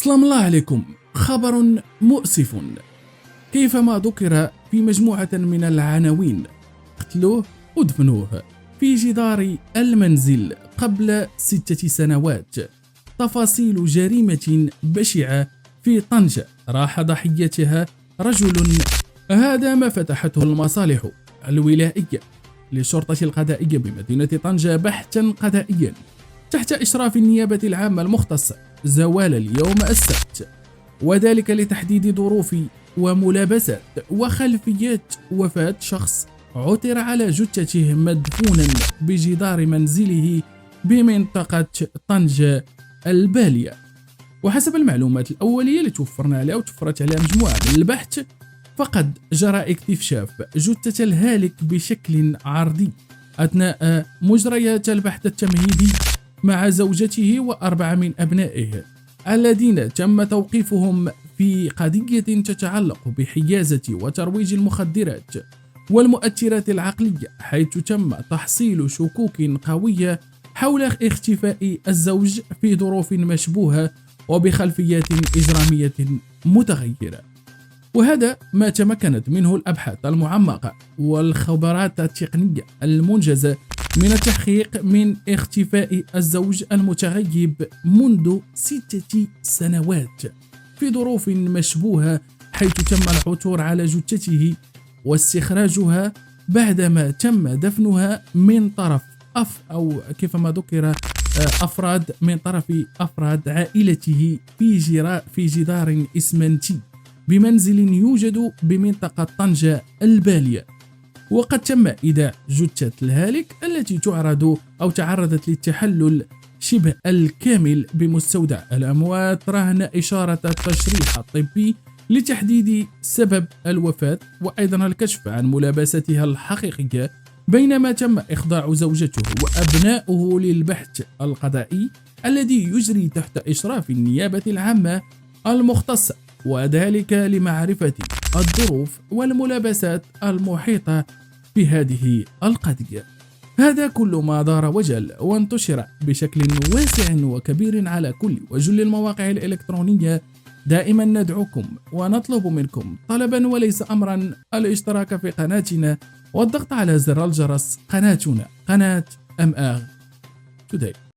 سلام الله عليكم. خبر مؤسف كيفما ذكر في مجموعة من العناوين: قتلوه ودفنوه في جدار المنزل قبل 6 سنوات. تفاصيل جريمة بشعة في طنجة راح ضحيتها رجل. هذا ما فتحته المصالح الولائية للشرطة القضائية بمدينة طنجة بحثا قضائيا تحت إشراف النيابة العامة المختصة زوال اليوم السبت، وذلك لتحديد ظروف وملابسات وخلفيات وفاة شخص عثر على جثته مدفونا بجدار منزله بمنطقة طنجة البالية. وحسب المعلومات الأولية اللي توفرنا عليها وتوفرت عليها مجموعة من البحث، فقد جرى اكتشاف جثة الهالك بشكل عرضي أثناء مجريات البحث التمهيدي مع زوجته و4 من أبنائه الذين تم توقيفهم في قضية تتعلق بحيازة وترويج المخدرات والمؤثرات العقلية، حيث تم تحصيل شكوك قوية حول اختفاء الزوج في ظروف مشبوهة وبخلفيات إجرامية متغيرة. وهذا ما تمكنت منه الأبحاث المعمقة والخبرات التقنية المنجزة من التحقيق من اختفاء الزوج المتغيب منذ 6 سنوات في ظروف مشبوهة، حيث تم العثور على جثته واستخراجها بعدما تم دفنها من طرف أو كيفما ذكر أفراد من طرف أفراد عائلته في جدار إسمنتي بمنزل يوجد بمنطقة طنجة البالية. وقد تم إيداع جثة الهالك التي تعرضت للتحلل شبه الكامل بمستودع الأموات رهن إشارة التشريح الطبي لتحديد سبب الوفاة وأيضا الكشف عن ملابستها الحقيقية، بينما تم إخضاع زوجته وأبنائه للبحث القضائي الذي يجري تحت إشراف النيابة العامة المختصة، وذلك لمعرفة الظروف والملابسات المحيطة بهذه القضية. هذا كل ما دار وجل وانتشر بشكل واسع وكبير على كل وجل المواقع الإلكترونية. دائما ندعوكم ونطلب منكم طلبا وليس أمرا الاشتراك في قناتنا والضغط على زر الجرس. قناتنا قناة MR Today.